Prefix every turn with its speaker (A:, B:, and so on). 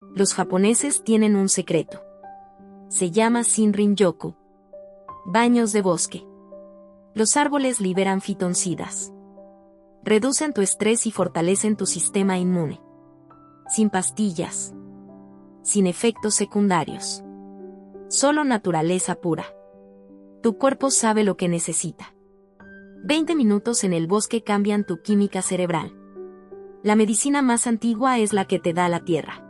A: Los japoneses tienen un secreto. Se llama Shinrin-yoku. Baños de bosque. Los árboles liberan fitoncidas. Reducen tu estrés y fortalecen tu sistema inmune. Sin pastillas. Sin efectos secundarios. Solo naturaleza pura. Tu cuerpo sabe lo que necesita. 20 minutos en el bosque cambian tu química cerebral. La medicina más antigua es la que te da la tierra.